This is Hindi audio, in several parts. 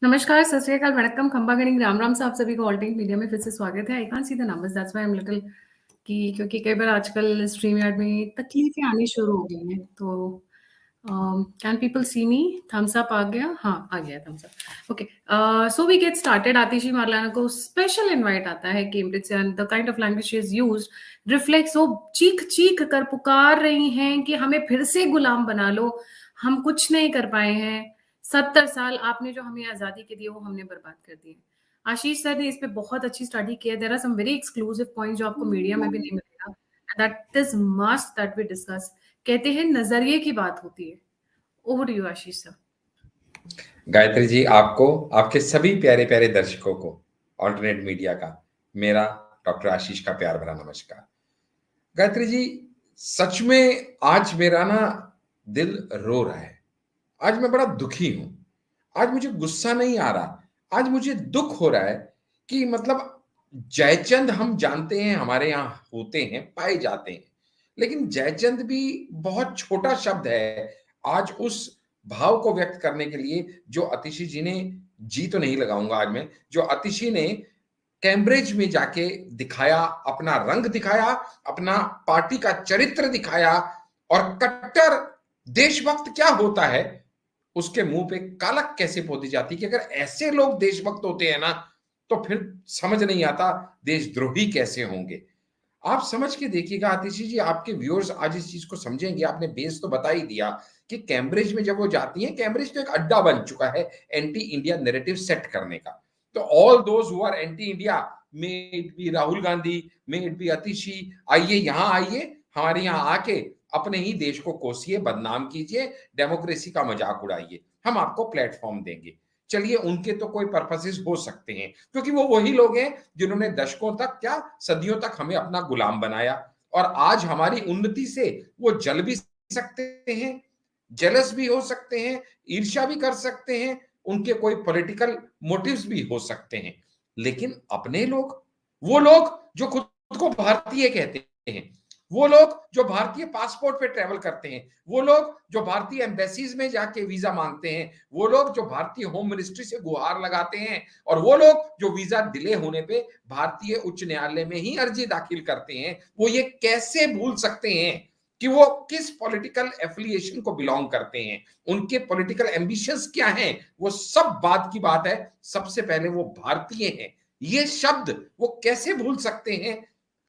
नमस्कार, सत श्री अकाल, वणक्कम, खंबा गणी, राम राम से आप सभी को ऑल टाइम मीडिया में फिर से स्वागत है। I can't see the numbers, that's why I am little कि क्योंकि कई बार आजकल स्ट्रीम यार्ड में तकलीफें आनी शुरू हो गई हैं। तो can people see me? Thumbs up आ गया? हाँ, आ गया thumbs up. Okay, so we get started. Atishi Marlena को स्पेशल इनवाइट आता है कैम्ब्रिज से, and the kind of language she is used reflects, वो चीख चीख कर पुकार रही हैं कि हमें फिर से गुलाम बना लो, हम कुछ नहीं कर पाए हैं। 70 साल आपने जो हमें आजादी के दिए वो हमने बर्बाद कर दिए। आशीष सर ने इस पे बहुत अच्छी स्टडी की है। There are some very exclusive points जो आपको मीडिया में भी नहीं मिलेगा, that is must that we discuss. कहते हैं नजरिए की बात होती है। Over to you Ashish sir. Gayatri ji, आपको, आपके सभी प्यारे प्यारे दर्शकों को ऑल्टरनेट मीडिया का मेरा डॉक्टर आशीष का प्यार भरा नमस्कार। गायत्री जी, सच में आज मेरा ना दिल रो रहा है। आज मैं बड़ा दुखी हूं। आज मुझे गुस्सा नहीं आ रहा, आज मुझे दुख हो रहा है कि मतलब जयचंद हम जानते हैं हमारे यहाँ होते हैं, पाए जाते हैं, लेकिन जयचंद भी बहुत छोटा शब्द है आज उस भाव को व्यक्त करने के लिए जो अतिशी जी ने, जी तो नहीं लगाऊंगा आज मैं, जो अतिशी ने कैम्ब्रिज में जाके दिखाया, अपना रंग दिखाया, अपना पार्टी का चरित्र दिखाया, और कट्टर देशभक्त क्या होता है उसके मुंह पे कालक कैसे पोती जाती कि अगर ऐसे लोग देशभक्त होते हैं ना तो फिर समझ नहीं आता देशद्रोही कैसे होंगे। आप समझ के देखिएगा आतिशी जी, आपके व्यूअर्स आज इस चीज को समझेंगे। आपने बेस तो बता ही दिया कि कैम्ब्रिज में जब वो जाती हैं, कैम्ब्रिज तो एक अड्डा बन चुका है एंटी इंडिया नैरेटिव सेट करने का। तो all those who are anti India, may it be Rahul Gandhi, may it be Atishi, आइए यहाँ, आइए हमारे यहाँ आके अपने ही देश को कोसिए, बदनाम कीजिए, डेमोक्रेसी का मजाक उड़ाइए, हम आपको प्लेटफॉर्म देंगे। चलिए, उनके तो कोई पर्पसेस हो सकते हैं क्योंकि वो वही लोग हैं जिन्होंने दशकों तक, क्या सदियों तक हमें अपना गुलाम बनाया, और आज हमारी उन्नति से वो जल भी सकते हैं, जेलस भी हो सकते हैं, ईर्ष्या भी कर सकते हैं, उनके कोई पॉलिटिकल मोटिव्स भी हो सकते हैं। लेकिन अपने लोग, वो लोग जो खुद को भारतीय कहते हैं, वो लोग जो भारतीय पासपोर्ट पे ट्रेवल करते हैं, वो लोग जो भारतीय एम्बेसीज में जाके वीजा मांगते हैं, वो लोग जो भारतीय होम मिनिस्ट्री से गुहार लगाते हैं, और वो लोग जो वीजा डिले होने पे भारतीय उच्च न्यायालय में ही अर्जी दाखिल करते हैं, वो ये कैसे भूल सकते हैं कि वो किस पॉलिटिकल एफिलिएशन को बिलोंग करते हैं, उनके पॉलिटिकल एम्बिशंस क्या हैं। वो सब बात की बात है, सबसे पहले वो भारतीय हैं। ये शब्द वो कैसे भूल सकते हैं।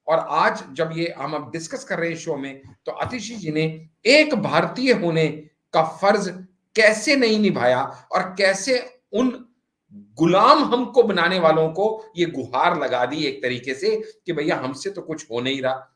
और आज जब ये हम अब डिस्कस कर रहे हैं शो में, तो आतिशी जी ने एक भारतीय होने का फर्ज कैसे नहीं निभाया, और कैसे उन गुलाम हमको बनाने वालों को ये गुहार लगा दी एक तरीके से कि भैया हमसे तो कुछ हो नहीं रहा।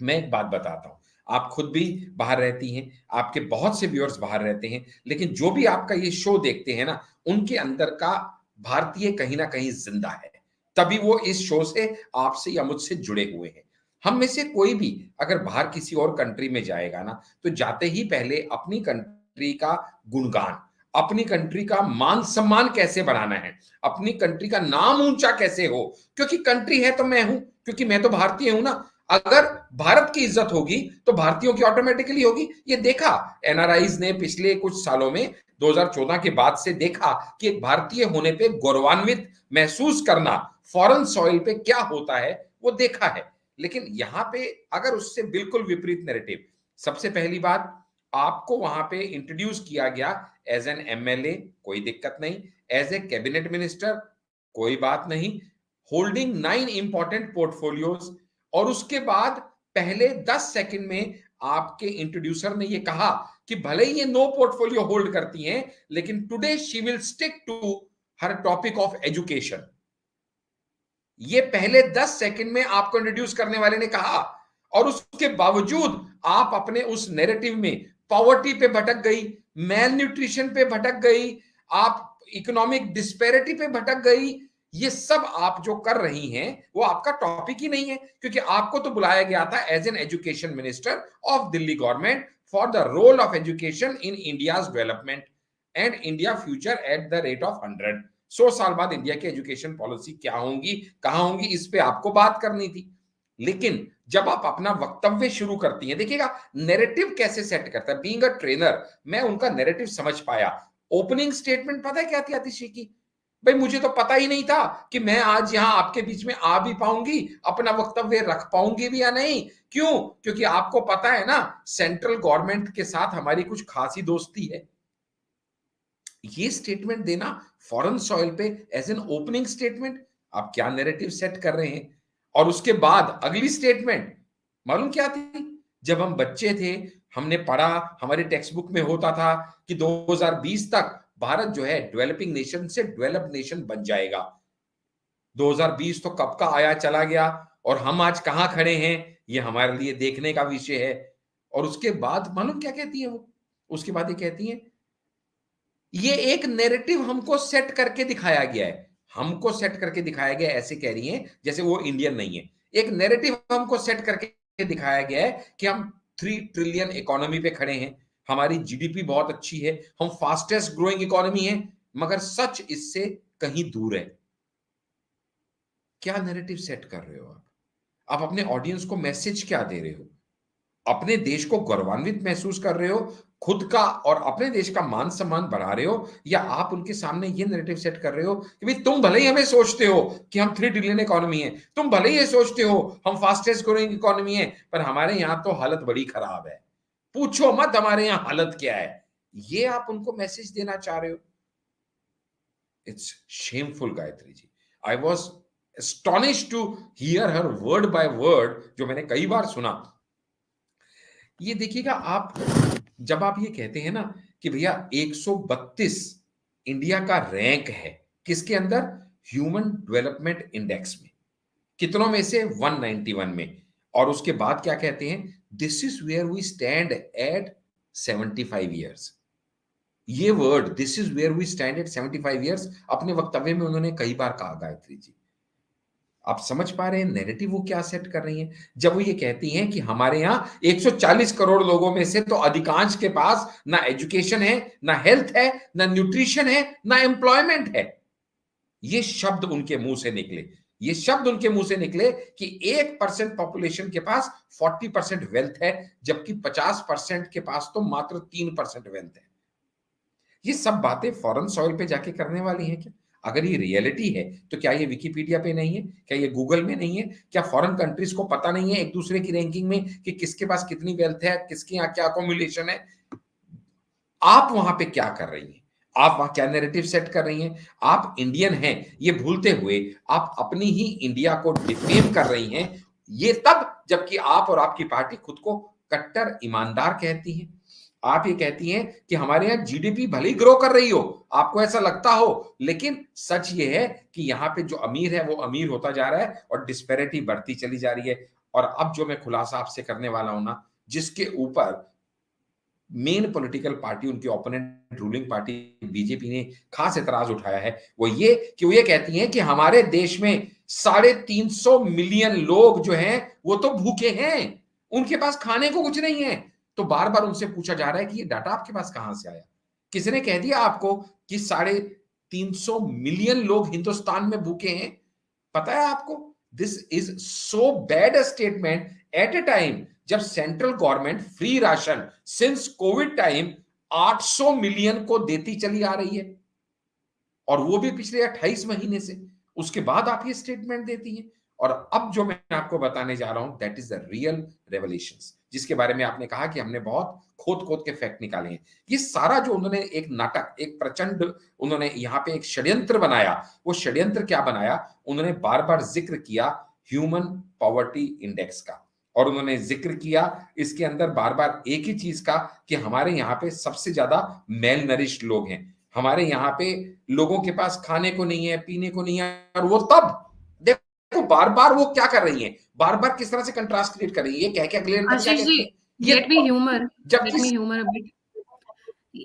मैं एक बात बताता हूं, आप खुद भी बाहर रहती हैं, आपके बहुत से व्यूअर्स बाहर रहते हैं, लेकिन जो भी आपका ये शो देखते हैं ना, उनके अंदर का भारतीय कहीं ना कहीं जिंदा है, तभी वो इस शो से आपसे या मुझसे जुड़े हुए हैं। हम में से कोई भी अगर बाहर किसी और कंट्री में जाएगा ना, तो जाते ही पहले अपनी कंट्री का गुणगान, अपनी कंट्री का मान सम्मान कैसे बढ़ाना है, अपनी कंट्री का नाम ऊंचा कैसे हो, क्योंकि कंट्री है तो मैं हूं, क्योंकि मैं तो भारतीय हूं ना। अगर भारत की इज्जत होगी तो भारतीयों की ऑटोमेटिकली होगी। ये देखा एनआरआईज ने पिछले कुछ सालों में, 2014 के बाद से देखा कि एक भारतीय होने पे गौरवान्वित महसूस करना फॉरेन सॉइल पे क्या होता है, वो देखा है। लेकिन यहां पे अगर उससे बिल्कुल विपरीत नैरेटिव, सबसे पहली बात, आपको वहां पे इंट्रोड्यूस किया गया एज एन एमएलए, कोई दिक्कत नहीं, एज ए कैबिनेट मिनिस्टर, कोई बात नहीं, होल्डिंग 9 इंपॉर्टेंट पोर्टफोलियोज, और उसके बाद पहले 10 सेकंड में आपके इंट्रोड्यूसर ने यह कहा कि भले ही ये नो पोर्टफोलियो होल्ड करती हैं, लेकिन today she will stick to her topic of education. ये पहले 10 सेकंड में आपको इंट्रोड्यूस करने वाले ने कहा, और उसके बावजूद आप अपने उस नैरेटिव में पॉवर्टी पे भटक गई, मेल न्यूट्रिशन पे भटक गई, आप इकोनॉमिक डिस्पैरिटी पे भटक गई। ये सब आप जो कर रही हैं वो आपका टॉपिक ही नहीं है, क्योंकि आपको तो बुलाया गया था as an education minister of Delhi government for the role of education in India's development and India future at the rate of 100। 100 साल बाद इंडिया की एजुकेशन पॉलिसी क्या होंगी, कहां होंगी, इस पे आपको बात करनी थी। लेकिन जब आप अपना वक्तव्य शुरू करती हैं, देखिएगा नैरेटिव कैसे सेट करता है। बीइंग अ ट्रेनर मैं उनका नैरेटिव समझ पाया। ओपनिंग स्टेटमेंट पता है क्या थी आतिशी की? भाई मुझे तो पता ही नहीं था कि मैं आज यहां आपके बीच में आ भी पाऊंगी, अपना वक्तव्य रख पाऊंगी भी या नहीं। क्यों? क्योंकि आपको पता है ना, सेंट्रल गवर्नमेंट के साथ हमारी कुछ खासी दोस्ती है। ये स्टेटमेंट देना फॉरेन सॉइल पे एज एन ओपनिंग स्टेटमेंट, आप क्या नैरेटिव सेट कर रहे हैं? और उसके बाद अगली स्टेटमेंट मालूम क्या थी? जब हम बच्चे थे हमने पढ़ा, हमारे टेक्स्ट बुक में होता था कि 2020 तक भारत जो है डेवलपिंग नेशन से डेवलप्ड नेशन बन जाएगा। 2020 तो कब का आया चला गया, और हम आज कहां खड़े हैं ये हमारे लिए देखने का विषय है। और उसके बाद मालूम क्या कहती है वो? उसके बाद ये कहती है, ये एक नैरेटिव हमको सेट करके दिखाया गया है। हमको सेट करके दिखाया गया है, ऐसे कह रही हैं जैसे वो इंडियन नहीं है। एक नैरेटिव हमको सेट करके दिखाया गया है कि हम 3 ट्रिलियन इकोनॉमी पे खड़े हैं, हमारी जीडीपी बहुत अच्छी है, हम फास्टेस्ट ग्रोइंग इकोनॉमी है। मगर सच इससे कहीं दूर है। क्या नैरेटिव सेट कर रहे हो आप अपने ऑडियंस को मैसेज क्या दे रहे हो? अपने देश को गौरवान्वित महसूस कर रहे हो, खुद का और अपने देश का मान सम्मान बढ़ा रहे हो, या आप उनके सामने ये नैरेटिव सेट कर रहे हो कि भाई तुम भले ही हमें सोचते हो कि हम 3 ट्रिलियन इकोनॉमी है, तुम भले ही ये सोचते हो हम फास्टेस्ट ग्रोइंग इकोनॉमी है, पर हमारे यहां तो हालत बड़ी खराब है, पूछो मत हमारे यहां हालत क्या है। ये आप उनको मैसेज देना चाह रहे हो? It's shameful Gayatri ji. I was astonished to hear her word by word, जो मैंने कई बार सुना। ये देखिएगा आप, जब आप ये कहते हैं ना कि भैया 132 इंडिया का रैंक है किसके अंदर? ह्यूमन डेवलपमेंट इंडेक्स में। कितनों में से? 191 में। और उसके बाद क्या कहते हैं? This is where we stand at 75 years. ये word this is where we stand at 75 years अपने वक्तव्य में उन्होंने कई बार कहा गायत्री जी। आप समझ पा रहे हैं नैरेटिव वो क्या सेट कर रही हैं? जब वो ये कहती हैं कि हमारे यहाँ 140 करोड़ लोगों में से तो अधिकांश के पास ना एजुकेशन है, ना हेल्थ है, ना न्यूट्रिशन है, ना एम्प्लॉयमेंट है। ये शब्द उनके मुंह से निकले, ये शब्द उनके मुंह से निकले कि 1% पॉपुलेशन के पास 40% वेल्थ है, जबकि 50% के पास तो मात्र 3% वेल्थ है। ये सब बातें फॉरेन सॉइल पे जाके करने वाली हैं क्या? अगर ये रियलिटी है तो क्या ये विकिपीडिया पे नहीं है? क्या ये गूगल में नहीं है? क्या फॉरेन कंट्रीज को पता नहीं है एक दूसरे की रैंकिंग में कि किसके पास कितनी वेल्थ है, किसके यहाँ क्या अकोमोडेशन है? आप वहां पे क्या कर रही हैं? आप वहां क्या नैरेटिव सेट कर रही हैं? आप इंडियन हैं ये भूलते हुए आप अपनी ही इंडिया को डिफेम कर रही हैं। ये तब जबकि आप और आपकी पार्टी खुद को कट्टर ईमानदार कहती हैं। आप ये कहती हैं कि हमारे यहाँ जीडीपी भले ही ग्रो कर रही हो, आपको ऐसा लगता हो, लेकिन सच ये है कि यहाँ पे जो अमीर है वो अमीर होता जा रहा है और डिस्पैरिटी बढ़ती चली जा रही है। और अब जो मैं खुलासा आपसे करने वाला हूं ना, जिसके ऊपर मेन पॉलिटिकल पार्टी, उनकी ओपोनेंट रूलिंग पार्टी बीजेपी ने खास एतराज उठाया है, वो ये कि वो ये कहती हैं कि हमारे देश में 350 मिलियन लोग जो हैं वो तो भूखे हैं, उनके पास खाने को कुछ नहीं है। तो बार बार उनसे पूछा जा रहा है कि ये डाटा आपके पास कहां से आया? किसने कह दिया आपको कि 350 मिलियन लोग हिंदुस्तान में भूखे हैं? पता है आपको? This is so bad a statement at a time जब central government free ration since Covid time 800 million को देती चली आ रही है, और वो भी पिछले 28 महीने से। उसके बाद आप ये स्टेटमेंट देती हैं। और अब जो मैं आपको बताने जा रहा हूं that is the real revelations, जिसके बारे में आपने कहा कि हमने बहुत खोद खोद के फैक्ट निकाले हैं। ये सारा जो उन्होंने एक नाटक, एक प्रचंड उन्होंने यहाँ पे एक षड्यंत्र बनाया, वो षड्यंत्र क्या बनाया? उन्होंने बार बार जिक्र किया ह्यूमन पॉवर्टी इंडेक्स का, और उन्होंने जिक्र किया इसके अंदर बार बार एक ही चीज का कि हमारे यहाँ पे सबसे ज्यादा मेल नरिश्ड लोग हैं, हमारे यहाँ पे लोगों के पास खाने को नहीं है, पीने को नहीं है। और वो तब देखो बार बार वो क्या कर रही है, बार बार किस तरह से कंट्रास्ट क्रिएट कर रही है। ये कह के अगले क्या आशीष जी, कहती है, ये let me humour a bit.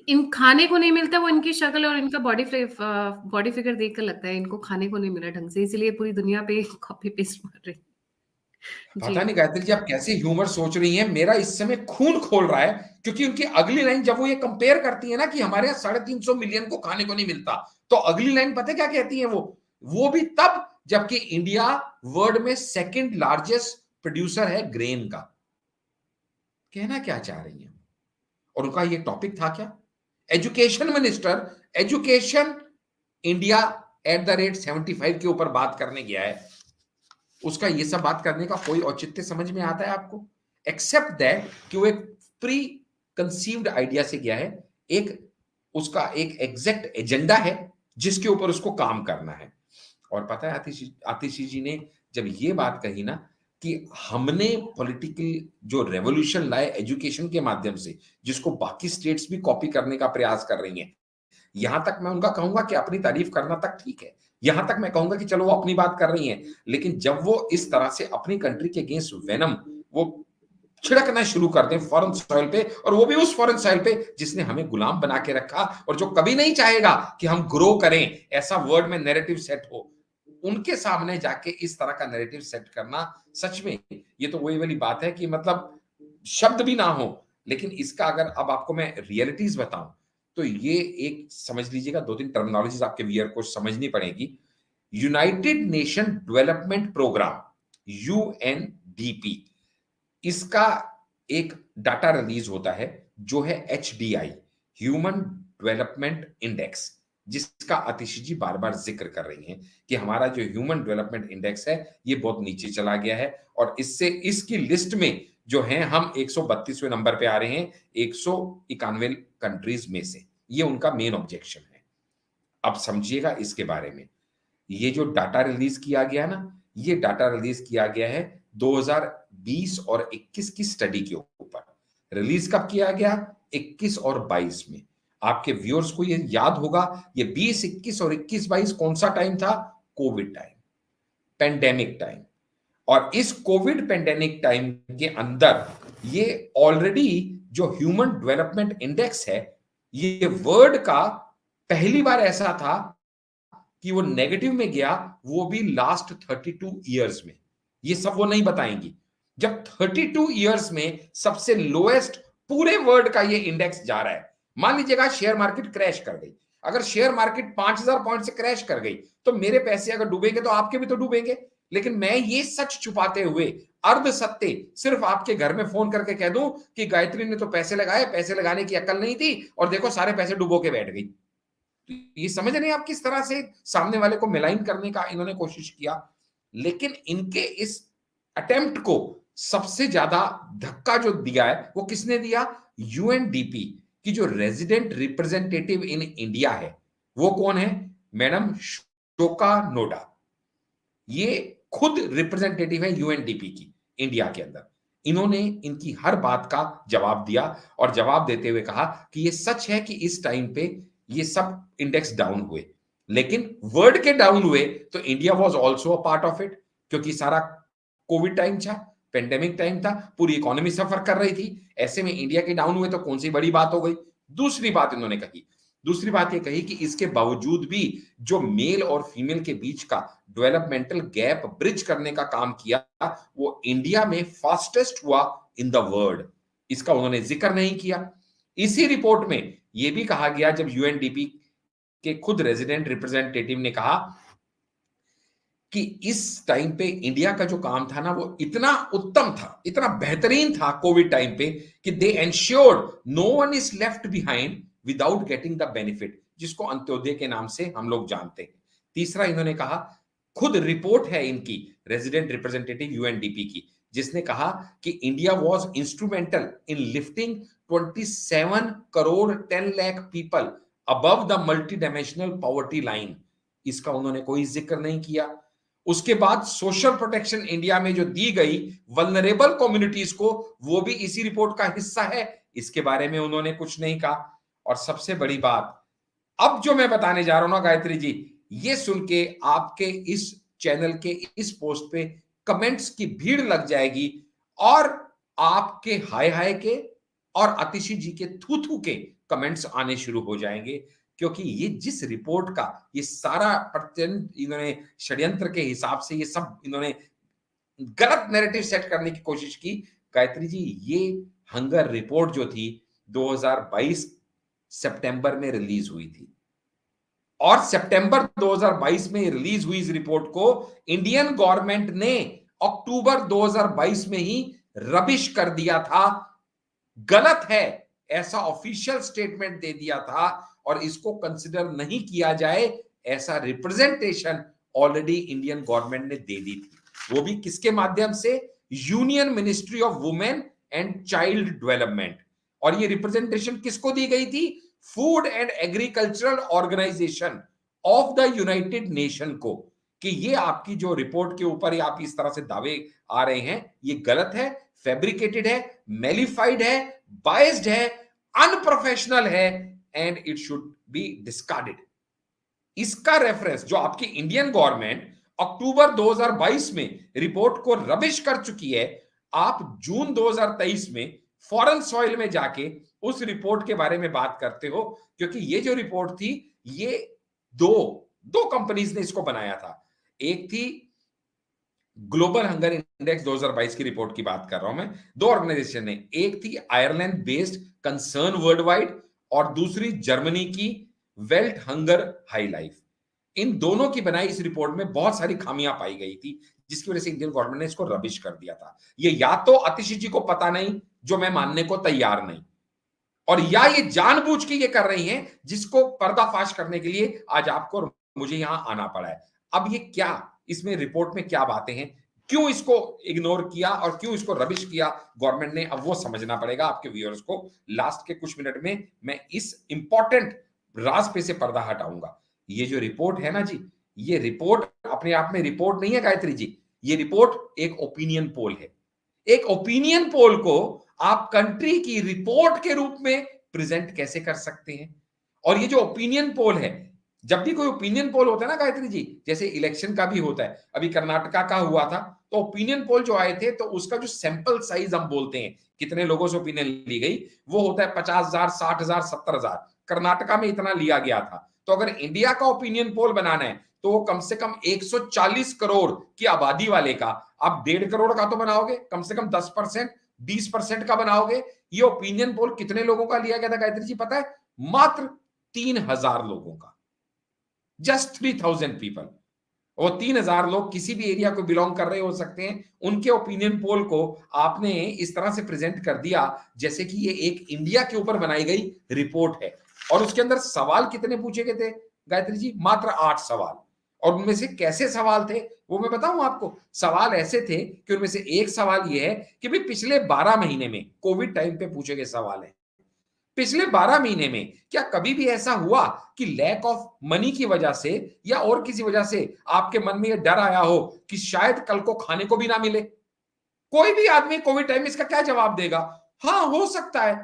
इन खाने को नहीं मिलता, वो इनकी शक्ल और इनका बॉडी फिगर देखकर लगता है इनको खाने को नहीं मिला ढंग से, इसलिए पूरी दुनिया पे कॉपी पेस्ट मार रही। जी। पता नहीं गायत्री जी आप कैसे ह्यूमर सोच रही हैं, मेरा इस समय खून खोल रहा है। क्योंकि उनकी अगली लाइन जब वो ये कंपेयर करती है ना कि हमारे यहाँ 350 मिलियन को खाने को नहीं मिलता, तो अगली लाइन पता है क्या कहती है वो भी तब जबकि इंडिया वर्ल्ड में सेकंड लार्जेस्ट प्रोड्यूसर है ग्रेन का। कहना क्या चाह रही है? और उनका ये टॉपिक था क्या? एजुकेशन मिनिस्टर एजुकेशन इंडिया @75 के ऊपर बात करने गया है, उसका ये सब बात करने का कोई औचित्य समझ में आता है आपको? एक्सेप्ट दैट कि वो एक प्री कंसीव्ड आइडिया से गया है, एक उसका एक एग्जैक्ट एजेंडा है जिसके ऊपर उसको काम करना है। और पता है आतिशी जी ने जब ये बात कही ना कि हमने पॉलिटिकल जो रेवोल्यूशन लाए एजुकेशन के माध्यम से, जिसको बाकी स्टेट्स भी कॉपी करने का प्रयास कर रही हैं, यहां तक मैं उनका कहूंगा कि अपनी तारीफ करना तक ठीक है, यहां तक मैं कहूंगा कि चलो वो अपनी बात कर रही हैं, लेकिन जब वो इस तरह से अपनी कंट्री के अगेंस्ट वेनम वो छिड़कना शुरू कर दें फॉरेन सॉइल पे, और वो भी उस फॉरेन सॉइल पे जिसने हमें गुलाम बना के रखा और जो कभी नहीं चाहेगा कि हम ग्रो करें, ऐसा वर्ड में नैरेटिव सेट हो, उनके सामने जाके इस तरह का नैरेटिव सेट करना, सच में ये तो वही वाली बात है कि मतलब शब्द भी ना हो। लेकिन इसका अगर अब आपको मैं रियलिटीज बताऊं तो ये एक समझ लीजिएगा, 2-3 टर्मिनोलॉजीज आपके व्यूअर को समझनी पड़ेगी। United Nation Development Programme UNDP, इसका एक डाटा रिलीज होता है जो है HDI, ह्यूमन डेवलपमेंट इंडेक्स, जिसका आतिशी जी बार बार जिक्र कर रही हैं कि हमारा जो ह्यूमन डेवलपमेंट इंडेक्स है ये बहुत नीचे चला गया है, और इससे इसकी लिस्ट में जो है हम 132वें नंबर पे आ रहे हैं 191 कंट्रीज में से। ये उनका मेन ऑब्जेक्शन है। अब समझिएगा इसके बारे में, ये जो डाटा रिलीज किया गया ना, ये डाटा रिलीज किया गया है 2020 और 21 की स्टडी के ऊपर। रिलीज कब किया गया? 21 और 22 में। आपके व्यूअर्स को ये याद होगा, ये 20, 21 और 21, 22 कौन सा टाइम था? Covid time, pandemic time. और इस कोविड पेंडेमिक टाइम के अंदर ये ऑलरेडी जो ह्यूमन डेवलपमेंट इंडेक्स है, ये वर्ड का पहली बार ऐसा था कि वो नेगेटिव में गया, वो भी लास्ट 32 इयर्स में। ये सब वो नहीं बताएंगी। जब 32 इयर्स में सबसे लोएस्ट पूरे वर्ल्ड का ये इंडेक्स जा रहा है, मान लीजिएगा शेयर मार्केट क्रैश कर गई, अगर शेयर मार्केट 5000 पॉइंट से क्रैश कर गई तो मेरे पैसे अगर डूबेंगे तो आपके भी तो डूबेंगे। लेकिन मैं ये सच छुपाते हुए अर्ध सत्य सिर्फ आपके घर में फोन करके कह दूं कि गायत्री ने तो पैसे लगाए, पैसे लगाने की अकल नहीं थी और देखो सारे पैसे डुबो के बैठ गई। ये समझ रहे हैं आप किस तरह से सामने वाले को मिलाइन करने का इन्होंने कोशिश किया। लेकिन इनके इस अटेम्प्ट को सबसे ज्यादा धक्का जो दिया है वो किसने दिया? यूएनडीपी की जो रेजिडेंट रिप्रेजेंटेटिव इन इंडिया है, वो कौन है? मैडम शोका नोडा। ये खुद रिप्रेजेंटेटिव है यूएनडीपी की इंडिया के अंदर। इन्होंने इनकी हर बात का जवाब दिया और जवाब देते हुए कहा कि ये सच है कि इस टाइम पे ये सब इंडेक्स डाउन हुए, लेकिन वर्ल्ड के डाउन हुए तो India was also a part of it, क्योंकि सारा कोविड टाइम था, पेंडेमिक टाइम था, पूरी इकोनॉमी सफर कर रही थी। ऐसे में इंडिया के डाउन हुए तो कौन सी बड़ी बात हो गई? दूसरी बात इन्होंने कही, दूसरी बात ये कही कि इसके बावजूद भी जो मेल और फीमेल के बीच का डेवलपमेंटल गैप ब्रिज करने का काम किया, वो इंडिया में फास्टेस्ट हुआ इन द वर्ल्ड। इसका उन्होंने जिक्र नहीं किया। इसी रिपोर्ट में यह भी कहा गया, जब यूएनडीपी के खुद रेजिडेंट रिप्रेजेंटेटिव ने कहा कि इस टाइम पे इंडिया का जो काम था ना वो इतना उत्तम था, इतना बेहतरीन था कोविड टाइम पे कि they ensured no one is left behind without getting the benefit, जिसको अंत्योदय के नाम से हम लोग जानते हैं। तीसरा इन्होंने कहा, खुद रिपोर्ट है इनकी रेजिडेंट रिप्रेजेंटेटिव यूएनडीपी की, जिसने कहा कि India was instrumental in lifting 27 crore 10 lakh people above the multi dimensional poverty line. इसका उन्होंने कोई जिक्र नहीं किया। उसके बाद सोशल प्रोटेक्शन इंडिया में जो दी गई वल्नरेबल कम्युनिटीज को, वो भी इसी रिपोर्ट का हिस्सा है, इसके बारे में उन्होंने कुछ नहीं कहा। और सबसे बड़ी बात अब जो मैं बताने जा रहा हूं ना गायत्री जी, ये सुन के आपके इस चैनल के इस पोस्ट पे कमेंट्स की भीड़ लग जाएगी और आपके हाय हाय के और आतिशी जी के थू थू के कमेंट्स आने शुरू हो जाएंगे, क्योंकि ये जिस रिपोर्ट का ये सारा प्रत्यंत इन्होंने षड्यंत्र के हिसाब से ये सब इन्होंने गलत नैरेटिव सेट करने की कोशिश की। गायत्री जी, ये हंगर रिपोर्ट जो थी 2022 सितंबर में रिलीज हुई थी, और सितंबर 2022 में रिलीज हुई इस रिपोर्ट को इंडियन गवर्नमेंट ने अक्टूबर 2022 में ही रबिश कर दिया था। गलत है ऐसा ऑफिशियल स्टेटमेंट दे दिया था और इसको कंसिडर नहीं किया जाए ऐसा रिप्रेजेंटेशन ऑलरेडी इंडियन गवर्नमेंट ने दे दी थी, वो भी किसके माध्यम से, union ministry of women and child development. और ये रिप्रेजेंटेशन किसको दी गई थी, food and agricultural organisation of the United Nation को, कि ये आपकी जो रिपोर्ट के ऊपर आप इस तरह से दावे आ रहे हैं ये गलत है, फैब्रिकेटेड है, मेलिफाइड है, बायस्ड है, अनप्रोफेशनल है and it should be discarded. इसका रेफरेंस जो आपकी इंडियन गवर्नमेंट अक्टूबर 2022 में रिपोर्ट को रबिश कर चुकी है, आप जून 2023 में फॉरेन सॉइल में जाके उस रिपोर्ट के बारे में बात करते हो, क्योंकि ये जो रिपोर्ट थी ये दो कंपनीज ने इसको बनाया था। एक थी ग्लोबल हंगर इंडेक्स 2022 की रिपोर्ट की बात कर रहा हूं मैं, दो ऑर्गेनाइजेशन ने, एक थी Ireland based concern world wide और दूसरी जर्मनी की वेल्ट हंगर हाई लाइफ। इन दोनों की बनाई इस रिपोर्ट में बहुत सारी खामियां पाई गई थी, जिसकी वजह से इंडियन गवर्नमेंट ने इसको रबिश कर दिया था। ये या तो आतिशी जी को पता नहीं, जो मैं मानने को तैयार नहीं, और या ये जानबूझ के ये कर रही हैं, जिसको पर्दाफाश करने के लिए आज आपको और मुझे यहां आना पड़ा है। अब ये क्या, इसमें रिपोर्ट में क्या बातें हैं, क्यों इसको इग्नोर किया और क्यों इसको रबिश किया गवर्नमेंट ने, अब वो समझना पड़ेगा आपके व्यूअर्स को। लास्ट के कुछ मिनट में मैं इस इंपॉर्टेंट राज पे से पर्दा हटाऊंगा। ये जो रिपोर्ट है ना जी, ये रिपोर्ट अपने आप में रिपोर्ट नहीं है गायत्री जी, ये रिपोर्ट एक ओपिनियन पोल है। एक ओपिनियन पोल को आप कंट्री की रिपोर्ट के रूप में प्रेजेंट कैसे कर सकते हैं? और ये जो ओपिनियन पोल है, जब भी कोई ओपिनियन पोल होता है ना गायत्री जी, जैसे इलेक्शन का भी होता है, अभी कर्नाटका का हुआ था, तो ओपिनियन पोल जो आए थे तो उसका जो सैंपल साइज हम बोलते हैं, कितने लोगों से ओपिनियन ली गई, वो होता है 50,000, 60,000, 70,000। कर्नाटका में इतना लिया गया था। तो अगर इंडिया का ओपिनियन पोल बनाना है तो वो कम से कम 140 करोड़ की आबादी वाले का, आप 1.5 करोड़ का तो बनाओगे, कम से कम 10%, 20% का बनाओगे। ये ओपिनियन पोल कितने लोगों का लिया गया था गायत्री जी पता है? मात्र 3,000 लोगों का, जस्ट 3,000 पीपल। वो 3,000 लोग किसी भी एरिया को बिलोंग कर रहे हो सकते हैं, उनके ओपिनियन पोल को आपने इस तरह से प्रेजेंट कर दिया जैसे कि ये एक इंडिया के ऊपर बनाई गई रिपोर्ट है। और उसके अंदर सवाल कितने पूछे गए थे गायत्री जी? मात्र 8 सवाल। और उनमें से कैसे सवाल थे वो मैं बताऊं आपको। सवाल ऐसे थे कि उनमें से एक सवाल ये है कि भाई पिछले 12 महीने में, कोविड टाइम पे पूछे गए सवाल है, पिछले 12 महीने में क्या कभी भी ऐसा हुआ कि लैक ऑफ मनी की वजह से या और किसी वजह से आपके मन में यह डर आया हो कि शायद कल को खाने को भी ना मिले? कोई भी आदमी कोविड टाइम में इसका क्या जवाब देगा? हाँ, हो सकता है,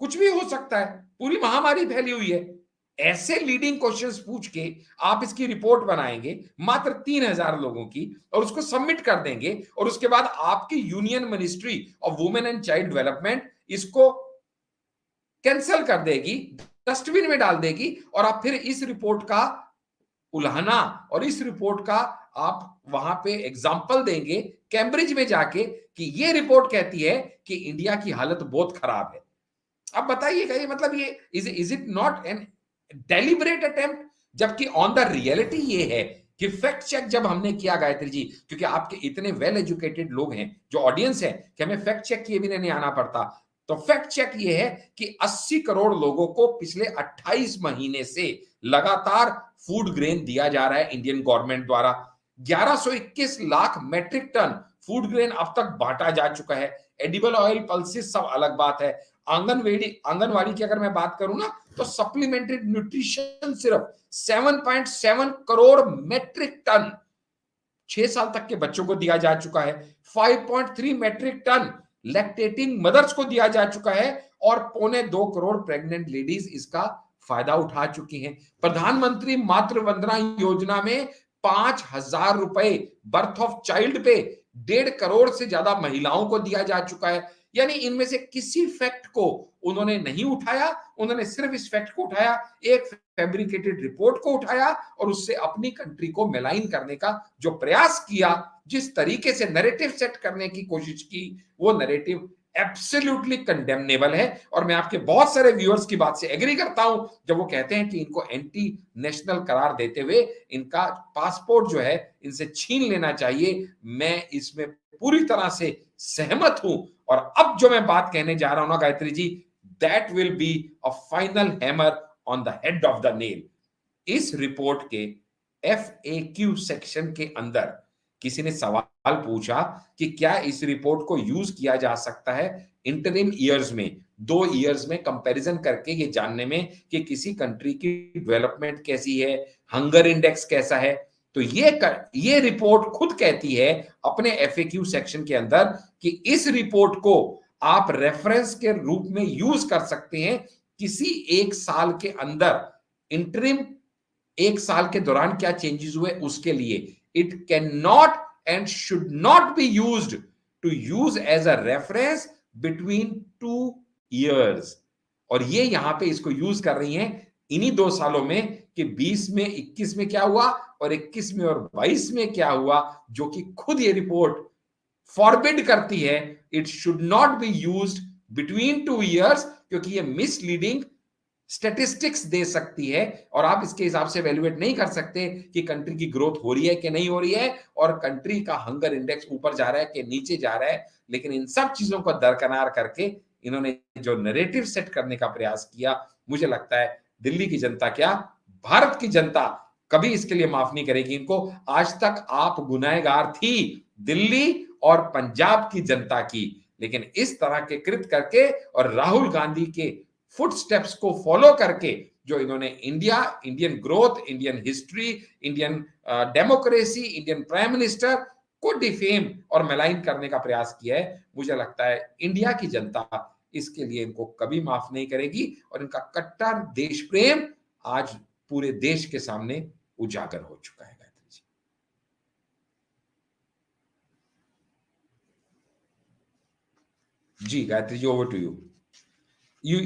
कुछ भी हो सकता है, पूरी महामारी फैली हुई है। ऐसे लीडिंग क्वेश्चंस पूछ के आप इसकी रिपोर्ट बनाएंगे मात्र 3,000 लोगों की, और उसको सबमिट कर देंगे, और उसके बाद आपकी union ministry of women and child development इसको कैंसिल कर देगी, डस्टबिन में डाल देगी, और आप फिर इस रिपोर्ट का उल्हाना और इस रिपोर्ट का आप वहां पे एग्जाम्पल देंगे कैम्ब्रिज में जाके कि ये रिपोर्ट कहती है कि इंडिया की हालत बहुत खराब है। अब बताइएगा, ये मतलब ये is it not an deliberate attempt? जबकि ऑन द रियलिटी ये है कि फैक्ट चेक जब हमने किया गायत्री जी, क्योंकि आपके इतने वेल एजुकेटेड लोग हैं जो ऑडियंस है कि हमें फैक्ट चेक किए भी नहीं आना पड़ता, तो फैक्ट चेक ये है कि 80 करोड़ लोगों को पिछले 28 महीने से लगातार फूड ग्रेन दिया जा रहा है इंडियन गवर्नमेंट द्वारा। 1121 lakh metric ton food grain अब तक बांटा जा चुका है। एडिबल ऑयल, पल्सेस सब अलग बात है। आंगनवाड़ी की अगर मैं बात करूं ना, तो सप्लीमेंट्री न्यूट्रिशन सिर्फ 7.7 करोड़ मैट्रिक टन 6 साल तक के बच्चों को दिया जा चुका है। 5.3 मैट्रिक टन लैक्टेटिंग मदर्स को दिया जा चुका है, और 2.25 करोड़ प्रेग्नेंट लेडीज इसका फायदा उठा चुकी हैं। प्रधानमंत्री मातृ वंदना योजना में 5,000 रुपए बर्थ ऑफ चाइल्ड पे 1.5 करोड़ से ज्यादा महिलाओं को दिया जा चुका है। यानी इनमें से किसी फैक्ट को उन्होंने नहीं उठाया, उन्होंने सिर्फ इस फैक्ट को उठाया, एक फैब्रिकेटेड रिपोर्ट को उठाया, और उससे अपनी कंट्री को मेलाइन करने का जो प्रयास किया, जिस तरीके से नैरेटिव सेट करने की कोशिश की, वो नैरेटिव एब्सोल्युटली कंडेमनेबल है। और मैं आपके बहुत सारे व्यूअर्स की बात से एग्री करता हूं जब वो कहते हैं कि इनको एंटी नेशनल करार देते हुए इनका पासपोर्ट जो है इनसे छीन लेना चाहिए। मैं इसमें पूरी तरह से सहमत हूं। और अब जो मैं बात कहने जा रहा हूं ना Gayatri ji, that will be a final hammer on the head of the nail. इस रिपोर्ट के FAQ सेक्शन के अंदर किसी ने सवाल पूछा कि क्या इस रिपोर्ट को यूज किया जा सकता है इंटरिम ईयर्स में, 2 ईयर्स में कंपैरिजन करके ये जानने में कि किसी कंट्री की डेवलपमेंट कैसी है, हंगर इंडेक्स कैसा है। तो ये रिपोर्ट खुद कहती है अपने FAQ सेक्शन के अंदर कि इस रिपोर्ट को आप रेफरेंस के रूप में यूज कर सकते हैं किसी एक साल के अंदर, इंटरिम एक साल के दौरान क्या चेंजेस हुए उसके लिए। It can not and should not be used to use as a reference between 2 years. और ये यहां पे इसको यूज कर रही हैं इन्हीं 2 सालों में कि 20 में, 21 में क्या हुआ और 21 में और 22 में क्या हुआ, जो कि खुद ये रिपोर्ट फॉरबिड करती है। It should not be used between 2 years, क्योंकि ये मिसलीडिंग स्टैटिस्टिक्स दे सकती है और आप इसके हिसाब से वैल्यूएट नहीं कर सकते कि कंट्री की ग्रोथ हो रही है कि नहीं हो रही है और कंट्री का हंगर इंडेक्स ऊपर जा रहा है कि नीचे जा रहा है। लेकिन इन सब चीजों को दरकिनार करके इन्होंने जो नैरेटिव सेट करने का प्रयास किया, मुझे लगता है दिल्ली की जनता क्या, भारत की जनता कभी इसके लिए माफ नहीं करेगी इनको। आज तक आप गुनहगार थी दिल्ली और पंजाब की जनता की, लेकिन इस तरह के कृत करके और राहुल गांधी के फुटस्टेप्स को फॉलो करके जो इन्होंने Indian growth, Indian history, Indian democracy, Indian prime minister को डिफेम और मेलाइन करने का प्रयास किया है, मुझे लगता है इंडिया की जनता इसके लिए इनको कभी माफ नहीं करेगी और इनका कट्टर देश प्रेम आज पूरे देश के सामने उजागर हो चुका है। जी Gayatri ji, over to you. You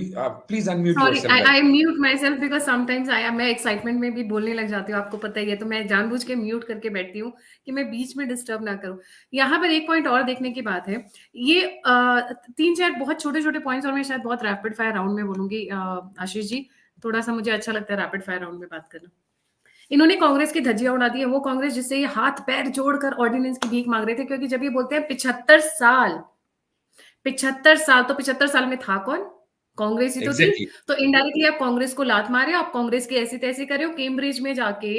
please unmute Sorry, yourself. I mute myself because sometimes मैं एक्साइटमेंट में भी बोलने लग जाती हूँ, आपको पता ही है, तो मैं जानबूझ के म्यूट करके बैठती हूँ कि मैं बीच में डिस्टर्ब ना करूँ। यहाँ पर एक पॉइंट और देखने की बात है, ये 3-4 बहुत छोटे-छोटे पॉइंट्स और मैं शायद बहुत रैपिड फायर राउंड में बोलूंगी। आशीष जी, थोड़ा सा मुझे अच्छा लगता है रैपिड फायर राउंड में बात करना। इन्होंने कांग्रेस की धज्जियां उड़ा दी है, वो कांग्रेस जिससे ये हाथ पैर जोड़कर ऑर्डिनेंस की भीख मांग रहे थे, क्योंकि जब ये बोलते हैं 75 साल, तो 75 साल में था कौन? कांग्रेस ही तो थी। तो इनडायरेक्टली आप कांग्रेस को लात मारे, आप कांग्रेस की ऐसी तैसी कर रहे हो, कैम्ब्रिज में जाके,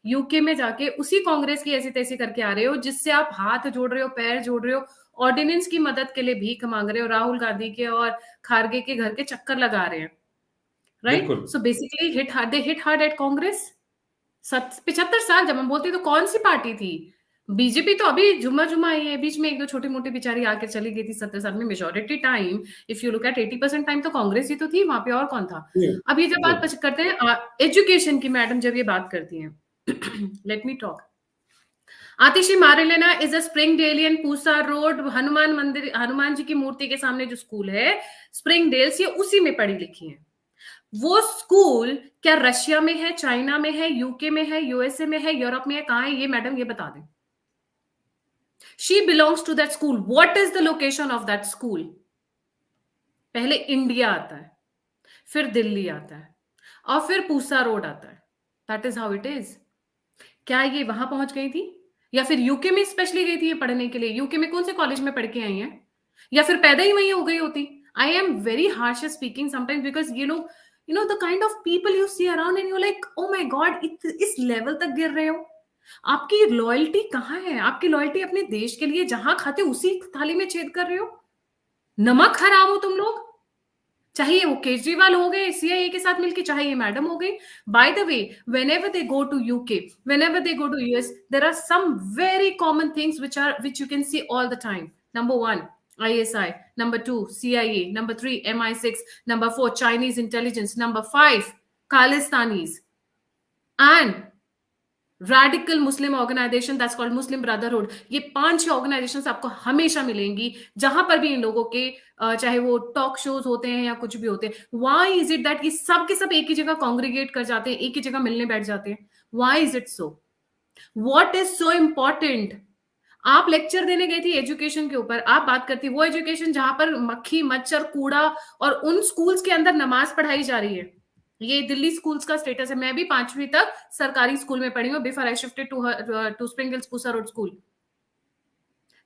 यूके में जाके उसी कांग्रेस की ऐसी तैसी करके आ रहे हो, जिससे आप हाथ जोड़ रहे हो, पैर जोड़ रहे हो, ऑर्डिनेंस की मदद के लिए भीख मांग रहे हो, राहुल गांधी के और खारगे के घर के चक्कर लगा रहे हैं, right? So basically hit hard at Congress. 75 साल जब हम बोलते तो कौन सी पार्टी थी? बीजेपी तो अभी जुम्मा आई है, बीच में 1-2 छोटी मोटी बेचारी आके चली गई थी 70 साल में। Majority time if you look at 80% time तो कांग्रेस ही तो थी वहां पे, और कौन था? अब ये जब बात करते हैं एजुकेशन की, मैडम जब ये बात करती हैं let me talk. Atishi Marlena is a Springdale in Pusa Road, Hanuman मंदिर, हनुमान जी की मूर्ति के सामने जो स्कूल है स्प्रिंगडेल्स, ये उसी में पढ़ी लिखी है। वो स्कूल क्या रशिया में है, चाइना में है, यूके में है, यूएसए में है, यूरोप में है, कहां है ये मैडम ये बता दें। She belongs to that school. What is the location of that school? पहले इंडिया आता है, फिर दिल्ली आता है और फिर पूसा रोड आता है। That is how it is. क्या ये वहां पहुंच गई थी या फिर यूके में स्पेशली गई थी ये पढ़ने के लिए? यूके में कौन से कॉलेज में पढ़ के आई है, या फिर पैदा ही वहीं हो गई होती? I am very harsh speaking sometimes because ये लोग, you know, the kind of people you see around and you're like, oh my god, इस लेवल तक गिर रहे हो। आपकी लॉयल्टी कहाँ है? आपकी लॉयल्टी अपने देश के लिए, जहां खाते उसी थाली में छेद कर रहे हो। नमक खराब हो तुम लोग, चाहे वो केजरीवाल हो गए सीआईए के साथ मिलकर, चाहे ये मैडम हो गई। By the way, whenever they go to UK, whenever they go to US, there are some very common things which you can see all the time. Number 1, ISI. Number 2, CIA. Number 3, MI6. Number 4, Chinese intelligence. Number 5, Khalistanis. And radical Muslim organization that's called Muslim Brotherhood. ये 5-6 ऑर्गेनाइजेशंस आपको हमेशा मिलेंगी जहां पर भी इन लोगों के चाहे वो टॉक शोज होते हैं या कुछ भी होते हैं। Why is it that ये सब के सब एक ही जगह कॉन्ग्रीगेट कर जाते हैं, एक ही जगह मिलने बैठ जाते हैं? Why is it so? What is so important? आप लेक्चर देने गई थी एजुकेशन के ऊपर, आप बात करती वो एजुकेशन जहां पर मक्खी मच्छर कूड़ा और उन स्कूल्स के अंदर नमाज पढ़ाई जा रही है। ये दिल्ली स्कूल्स का स्टेटस है। मैं भी 5वीं तक सरकारी स्कूल में पढ़ी हूँ before I shifted to Spring Hills Pusa road school.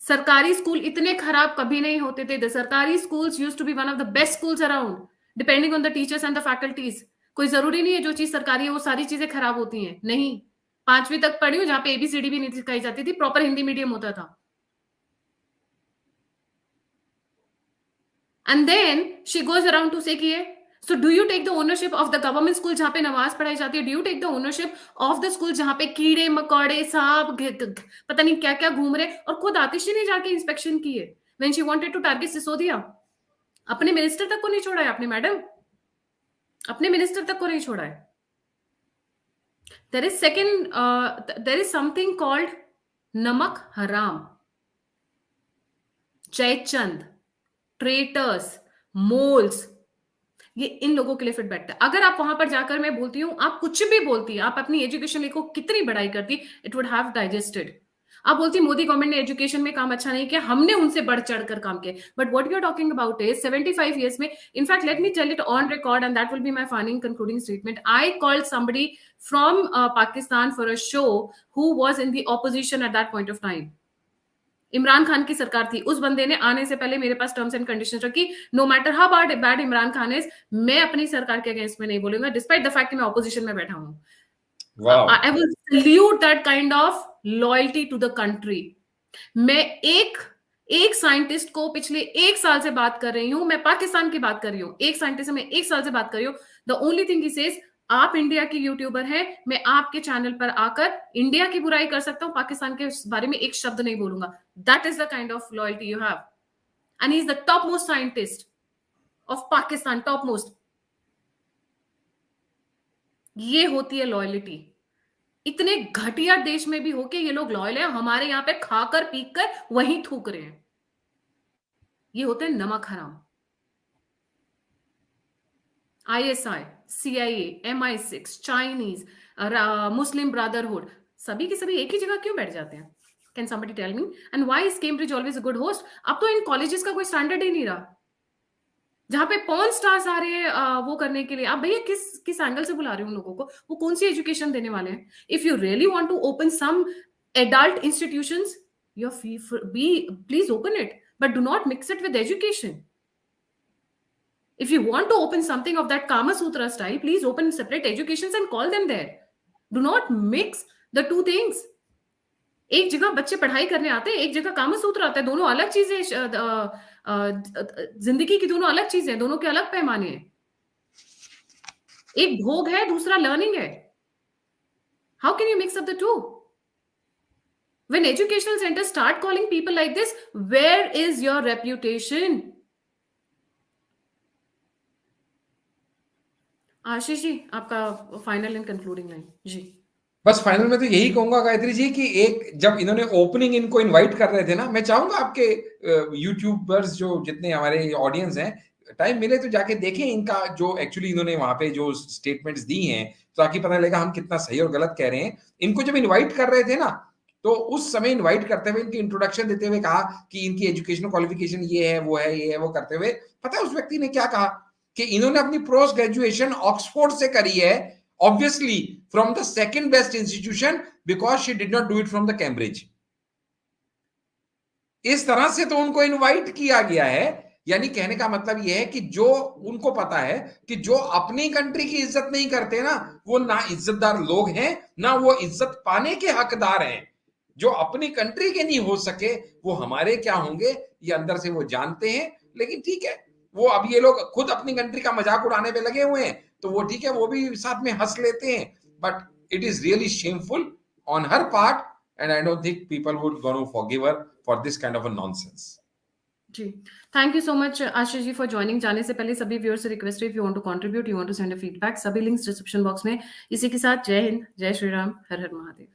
सरकारी स्कूल इतने खराब कभी नहीं होते थे। द सरकारी schools used to be one of the best schools around. Depending on the teachers and the faculties. कोई जरूरी नहीं है जो चीज सरकारी है वो सारी चीजें खराब होती हैं, नहीं। 5वीं तक पढ़ी हूं जहां पे ABCD भी नहीं सिखाई जाती थी, प्रॉपर हिंदी मीडियम होता था। And then she goes around to say कि so do you take the ownership of the government school जहां पे नमाज पढ़ाई जाती है? Do you take the ownership of the school जहां पे कीड़े मकोड़े सांप पता नहीं क्या क्या घूम रहे? और खुद आतिशी ने जाके इंस्पेक्शन किए when she wanted to target Sisodia. अपने मिनिस्टर तक को नहीं छोड़ा है आपने मैडम, अपने मिनिस्टर तक को नहीं छोड़ा है। there is something called नमक हराम, जयचंद, ट्रेटर्स, मोल्स, ये इन लोगों के लिए फिट बैठता है। अगर आप वहां पर जाकर, मैं बोलती हूँ, आप कुछ भी बोलती, आप अपनी एजुकेशन लिखो, कितनी बड़ाई करती, इट वुड हैव डाइजेस्टेड। आप बोलती मोदी गवर्नमेंट ने एजुकेशन में काम अच्छा नहीं किया, हमने उनसे बढ़ चढ़कर काम किया। But what you are talking about is 75 years में, in fact let me tell it on record and that will be my final concluding statement. I called somebody from Pakistan for a show who was in the opposition at that point of time. Imran Khan की सरकार थी, उस बंदे ने आने से पहले मेरे पास टर्म्स एंड कंडीशंस रखी, no matter how bad Imran Khan is, मैं अपनी सरकार के अगेंस्ट में नहीं बोलूंगा, डिस्पाइट द फैक्ट कि मैं ऑपोजिशन में बैठा हूं। I will salute that kind of loyalty to the country. मैं एक साइंटिस्ट को पिछले 1 साल से बात कर रही हूं, मैं पाकिस्तान की बात कर रही हूं, एक साइंटिस्ट से मैं 1 साल से बात कर रही हूं। The only thing he says, आप इंडिया की यूट्यूबर हैं, मैं आपके चैनल पर आकर इंडिया की बुराई कर सकता हूं, पाकिस्तान के बारे में एक शब्द नहीं बोलूंगा। That is the kind of loyalty you have, and he is the top most scientist of Pakistan, top most. ये होती है लॉयल्टी। इतने घटिया देश में भी होके ये लोग लॉयल हैं, हमारे यहां पे खाकर पीक कर वहीं थूक रहे हैं। ये होते हैं नमक हराम। ISI, CIA, MI6, चाइनीज, मुस्लिम ब्रदरहुड, सभी के सभी एक ही जगह क्यों बैठ जाते हैं? Can somebody tell me? And why is Cambridge always a good host? अब तो इन कॉलेजेस का कोई स्टैंडर्ड ही नहीं रहा, जहां पे पॉर्न स्टार्स आ रहे हैं वो करने के लिए। आप भैया किस एंगल से बुला रहे हो उन लोगों को? वो कौन सी एजुकेशन देने वाले हैं? If you really want to open some adult institutions, please open it, but do not mix it with education. If you want to open something of that Kama Sutra style, please open separate educations and call them there. Do not mix the two things. एक जगह बच्चे पढ़ाई करने आते हैं, एक जगह कामा सूत्र आता है, दोनों अलग चीजें। जिंदगी की दोनों अलग चीजें, दोनों के अलग पैमाने हैं। एक भोग है, दूसरा लर्निंग है। How can you mix up the two? When educational centers start calling people like this, where is your reputation? Ashish ji, आपका फाइनल एंड कंक्लूडिंग लाइन जी। बस फाइनल में तो यही कहूंगा गायत्री जी कि एक जब इन्होंने ओपनिंग इनको इनवाइट कर रहे थे ना, मैं चाहूंगा आपके यूट्यूबर्स जो जितने हमारे ऑडियंस हैं, टाइम मिले तो जाके देखें इनका जो एक्चुअली इन्होंने वहां पे जो स्टेटमेंट्स दी हैं, ताकि पता लगेगा हम कितना सही और गलत कह रहे हैं। इनको जब इन्वाइट कर रहे थे ना, तो उस समय इन्वाइट करते हुए इनकी इंट्रोडक्शन देते हुए कहा कि इनकी एजुकेशनल क्वालिफिकेशन ये है, वो है, ये है, वो करते हुए पता है उस व्यक्ति ने क्या कहा कि इन्होंने अपनी पोस्ट ग्रेजुएशन ऑक्सफोर्ड से करी है, obviously from the second best institution, because she did not do it from the Cambridge. इस तरह से तो उनको इनवाइट किया गया है। यानी कहने का मतलब यह है कि जो उनको पता है कि जो अपनी कंट्री की इज्जत नहीं करते ना, वो ना इज्जतदार लोग हैं, ना वो इज्जत पाने के हकदार हैं। जो अपनी कंट्री के नहीं हो सके वो हमारे क्या होंगे, ये अंदर से वो जानते हैं। लेकिन ठीक है, वो अब ये लोग खुद अपनी कंट्री का मजाक उड़ाने पे लगे हुए हैं, तो वो ठीक है, वो भी साथ में हंस लेते हैं। But it is really shameful on her part, and I don't think people would gonna forgive her for this kind of a nonsense. जी, thank you so much Ashish ji for joining. जाने से पहले सभी व्यूअर्स से रिक्वेस्ट है, if you want to contribute, you want to send a feedback, सभी लिंक्स डिस्क्रिप्शन बॉक्स में। इसी के साथ जय हिंद, जय श्री राम, हर हर महादेव।